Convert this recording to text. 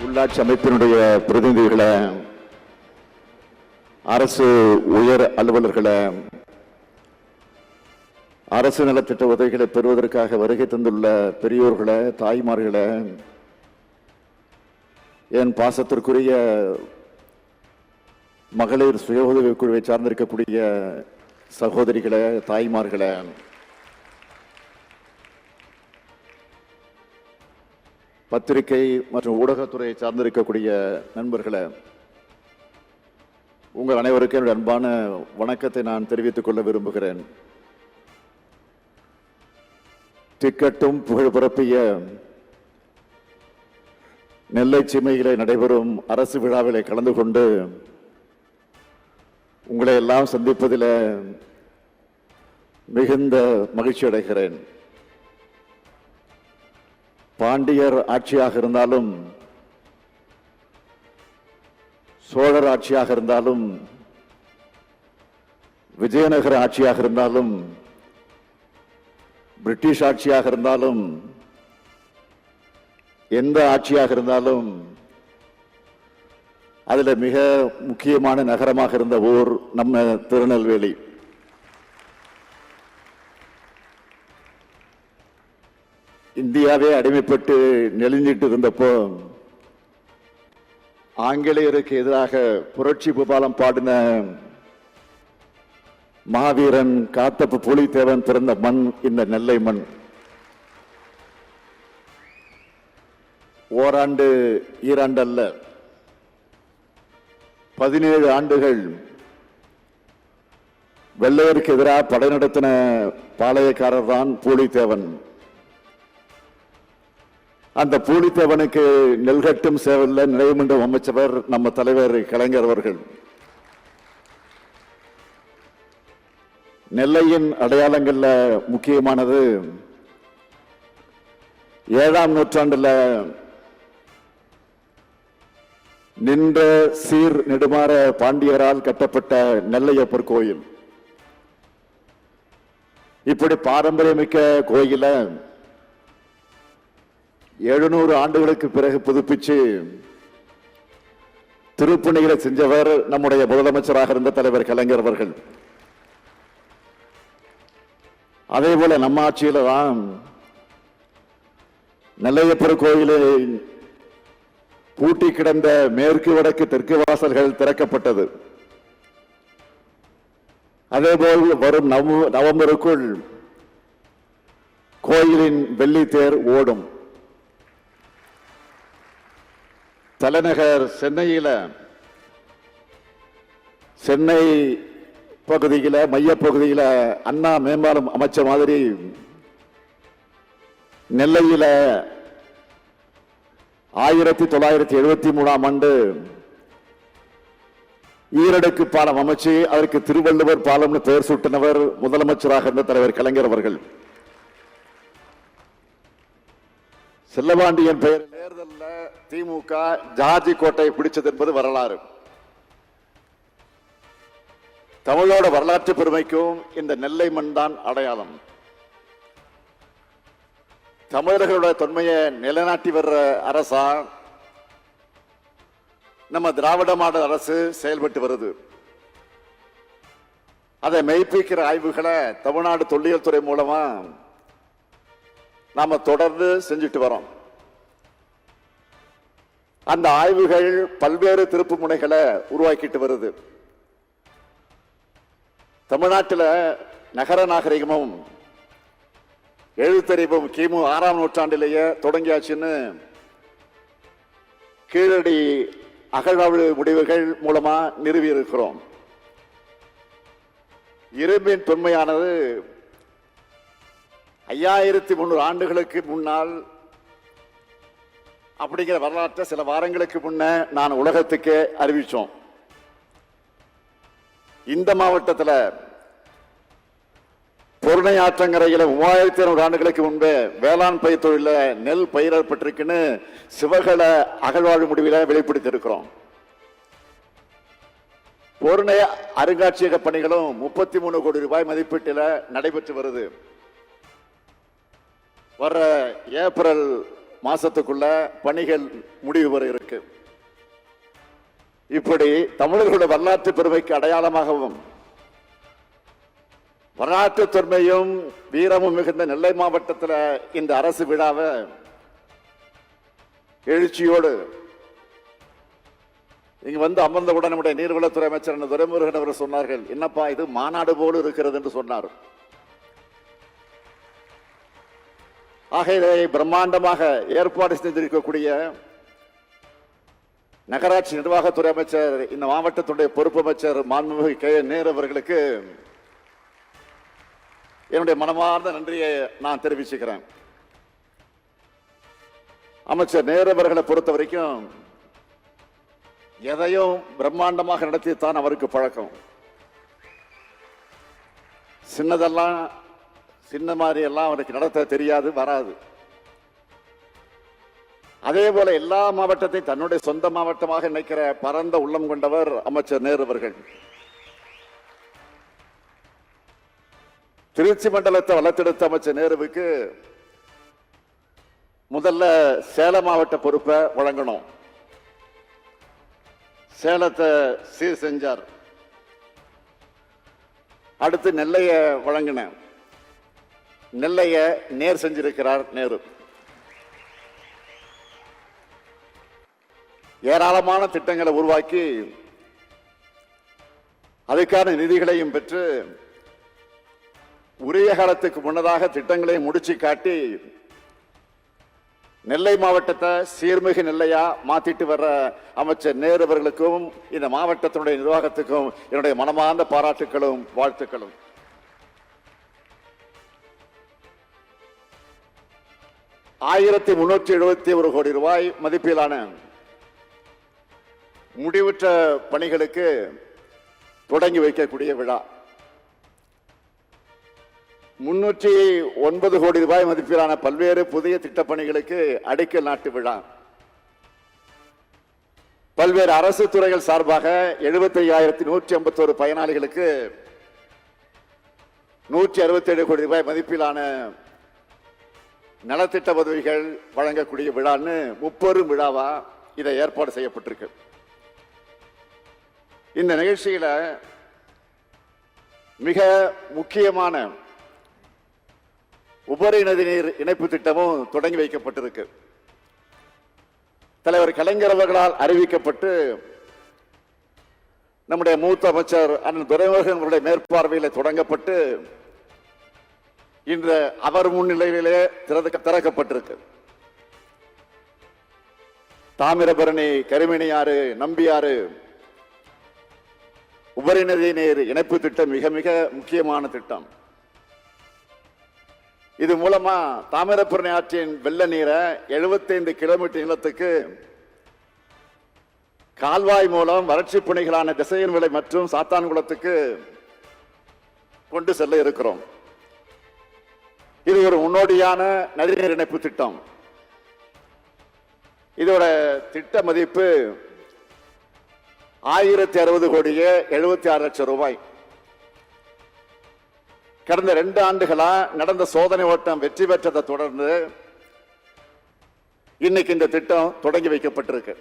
உள்ளாட்சி அமைப்பினுடைய பிரதிநிதிகளை, அரசு உயர் அலுவலர்களை, அரசு நலத்திட்ட உதவிகளை பெறுவதற்காக வருகை தந்துள்ள பெரியோர்களை, தாய்மார்களை, என் பாசத்திற்குரிய மகளிர் சுய உதவி குழுவை சார்ந்திருக்கக்கூடிய சகோதரிகளை, தாய்மார்களை, பத்திரிகை மற்றும் ஊடகத்துறையை சார்ந்திருக்கக்கூடிய நண்பர்களை, உங்கள் அனைவருக்கும் என்னுடைய அன்பான வணக்கத்தை நான் தெரிவித்துக் கொள்ள விரும்புகிறேன். திக்கட்டும் புகழ் பரப்பிய நெல்லை சீமையிலே நடைபெறும் அரசு விழாவிலே கலந்து கொண்டு உங்களை எல்லாம் சந்திப்பதில் மிகுந்த மகிழ்ச்சி அடைகிறேன். பாண்டியர் ஆட்சியாக இருந்தாலும், சோழர் ஆட்சியாக இருந்தாலும், விஜயநகர ஆட்சியாக இருந்தாலும், பிரிட்டிஷ் ஆட்சியாக இருந்தாலும், எந்த ஆட்சியாக இருந்தாலும் அதுல மிக முக்கியமான நகரமாக இருந்த ஊர் நம்ம திருநெல்வேலி. இந்தியாவே அடிமைப்பட்டு நெளிஞ்சிட்டு இருந்தப்போ ஆங்கிலேயருக்கு எதிராக புரட்சி பூபாலம் பாடின மாவீரன் காத்தப்பு புலித்தேவன் பிறந்த மண் இந்த நெல்லை மண். ஓராண்டு ஈராண்டு அல்ல, 17 ஆண்டுகள் வெள்ளையருக்கு எதிராக படை நடத்தின பாளையக்காரர் தான் பூலித்தேவன். அந்த பூலித்தேவனுக்கு நெல்கட்டும் சேவல்ல நினைவுமன்றம் அமைச்சவர் நம்ம தலைவர் கலைஞர் அவர்கள். நெல்லையின் அடையாளங்கள்ல முக்கியமானது 7ஆம் நூற்றாண்டுல நின்ற சீர் நெடுமாற பாண்டியரால் கட்டப்பட்ட நெல்லையப்பர் கோயில். இப்படி பாரம்பரியமிக்க கோயில 700 ஆண்டுகளுக்கு பிறகு புதுப்பிச்சு திருப்பணிகளை செஞ்சவர் நம்முடைய முதலமைச்சராக இருந்த தலைவர் கலைஞர் அவர்கள். அதே போல நம்ம ஆட்சியில தான் நெல்லையப்பர் கோயிலை பூட்டி கிடந்த மேற்கு வடக்கு தெற்கு வாசல்கள் திறக்கப்பட்டது. அதேபோல் வரும் நவம்பருக்குள் கோயிலின் வெள்ளி தேர் ஓடும். தலைநகர் சென்னையில, சென்னை பகுதியில, மையப்பகுதியில அண்ணா மேம்பாலம் அமைச்ச மாதிரி நெல்லையில 1973ஆம் ஆண்டு ஈரடுக்கு பாலம் அமைச்சு அதற்கு திருவள்ளுவர் பாலம்னு பெயர் சூட்டினவர் முதலமைச்சராக இருந்த தலைவர் கலைஞர் அவர்கள். செல்லபாண்டியன் பெயர் தேர்தல்ல திமுக ஜார்ஜி கோட்டையை பிடிச்சது என்பது வரலாறு. தமிழோட வரலாற்று பெருமைக்கும் இந்த நெல்லை மண் தான் அடையாளம். தமிழர்களுடைய தொன்மையை நிலைநாட்டி வர்ற அரசா நம்ம திராவிட மாடல் அரசு செயல்பட்டு வருது. அதை மெய்ப்பிக்கிற ஆய்வுகளை தமிழ்நாடு தொல்லியல் துறை மூலமா நாம தொடர்ந்து செஞ்சுட்டு வரோம். அந்த ஆய்வுகள் பல்வேறு திருப்பு முனைகளை உருவாக்கிட்டு வருது. தமிழ்நாட்டில் நகர நாகரிகமும் எழுத்தறிவும் கிமு 6ஆம் நூற்றாண்டிலேயே தொடங்கியாச்சுன்னு கீழடி அகழ்வாய்வு முடிவுகள் மூலமா நிறுவி இருக்கிறோம். இரும்பின் தொன்மையானது 5300 ஆண்டுகளுக்கு முன்னால் அப்படிங்கிற வரலாற்றை சில வாரங்களுக்கு முன்ன நான் உலகத்துக்கே அறிவிச்சோம். இந்த மாவட்டத்தில் பொருணை ஆற்றங்கரையில 3500 ஆண்டுகளுக்கு முன்பே வேளாண் பயிர் தொழில நெல் பயிரிடப்பட்டிருக்குன்னு சிவகல அகழ்வாழ்வு முடிவில வெளிப்படுத்தி இருக்கிறோம். பொருணை அருங்காட்சியக பணிகளும் 33 கோடி ரூபாய் மதிப்பீட்டில் நடைபெற்று வருது. வர்ற ஏப்ரல் மாசத்துக்குள்ள பணிகள் முடிவு பெற இருக்கு. இப்படி தமிழர்களுடைய வரலாற்று பெருமைக்கு அடையாளமாகவும் வரலாற்று தொன்மையும் வீரமும் மிகுந்த நெல்லை மாவட்டத்தில் இந்த அரசு விழாவை எழுச்சியோடு இங்க வந்து அமர்ந்தவுடன் நம்முடைய நீர்வளத்துறை அமைச்சர் துரைமுருகன் அவர் சொன்னார்கள், என்னப்பா இது மாநாடு போல இருக்கிறது என்று சொன்னார். ஆக இதை பிரம்மாண்டமாக ஏற்பாடு செய்திருக்கக்கூடிய நகராட்சி நிர்வாகத்துறை அமைச்சர், இந்த மாவட்டத்துடைய பொறுப்பு அமைச்சர் மாண்புமிகு கே.என். நேரு அவர்களுக்கு என்னுடைய மனமார்ந்த நன்றியை நான் தெரிவிச்சுக்கிறேன். அமைச்சர் நேரு அவர்களை பொறுத்த வரைக்கும் எதையும் பிரம்மாண்டமாக நடத்தித்தான் அவருக்கு பழக்கம். சின்னதெல்லாம் சின்ன மாதிரி எல்லாம் அவருக்கு நடத்த தெரியாது, வராது. அதே போல எல்லா மாவட்டத்தையும் தன்னுடைய சொந்த மாவட்டமாக நினைக்கிற பரந்த உள்ளம் கொண்டவர் அமைச்சர் நேரு அவர்கள். திருச்சி மண்டலத்தை வளர்த்தெடுத்த அமைச்சர் நேருவுக்கு முதல்ல சேலம் மாவட்ட பொறுப்பை வழங்கணும். சேலத்தை சீர் செஞ்சார். அடுத்து நெல்லைய வழங்கின, நெல்லைய நேர் செஞ்சிருக்கிறார் நேரு. ஏராளமான திட்டங்களை உருவாக்கி அதுக்கான நிதிகளையும் பெற்று உரிய காலத்துக்கு முன்னதாக திட்டங்களை முடிச்சு காட்டி நெல்லை மாவட்டத்தை சீர்மிகு நெல்லையா மாத்திட்டு வர்ற அமைச்சர் நேரு அவர்களுக்கும் இந்த மாவட்டத்தினுடைய நிர்வாகத்துக்கும் என்னுடைய மனமார்ந்த பாராட்டுகளும் வாழ்த்துக்களும். ₹1371 கோடி மதிப்பிலான முடிவுற்ற பணிகளுக்கு தொடங்கி வைக்கக்கூடிய விழா. ₹309 கோடி மதிப்பிலான பல்வேறு புதிய திட்டப்பணிகளுக்கு அடிக்கல் நாட்டு விழா. பல்வேறு அரசு துறைகள் சார்பாக 75,151 பயனாளிகளுக்கு ₹167 கோடி மதிப்பிலான நலத்திட்ட உதவிகள் வழங்கக்கூடிய விழான்னு 30 விழாவா இதை ஏற்பாடு செய்யப்பட்டிருக்கு. இந்த நிகழ்ச்சியில மிக முக்கியமான உபரி நதிநீர் இணைப்பு திட்டமும் தொடங்கி வைக்கப்பட்டிருக்கு. தலைவர் கலைஞர் அவர்களால் அறிவிக்கப்பட்டு நம்முடைய மூத்த அமைச்சர் அண்ணன் துரைமுருகன் அவருடைய மேற்பார்வையில் தொடங்கப்பட்டு இன்று அவர் முன்னிலையிலே திறக்கப்பட்டிருக்கு. தாமிரபரணி, கருமணியாறு, நம்பியாறு உபரி நதிநீர் இணைப்பு திட்டம் மிக மிக முக்கியமான திட்டம். இது மூலமா தாமிரபரணி ஆற்றின் வெள்ள நீரை 75 கிலோமீட்டர் நீளத்துக்கு கால்வாய் மூலம் வறட்சி பணிகளான திசையன் விலை மற்றும் சாத்தான்குளத்துக்கு கொண்டு செல்ல இருக்கிறோம். இது ஒரு முன்னோடியான நதிநீர் இணைப்பு திட்டம். இதோட திட்ட மதிப்பு ₹1060,76,00,000. கடந்த 2 ஆண்டுகளா நடந்த சோதனை ஓட்டம் வெற்றி பெற்றதை தொடர்ந்து இன்னைக்கு இந்த திட்டம் தொடங்கி வைக்கப்பட்டிருக்கு.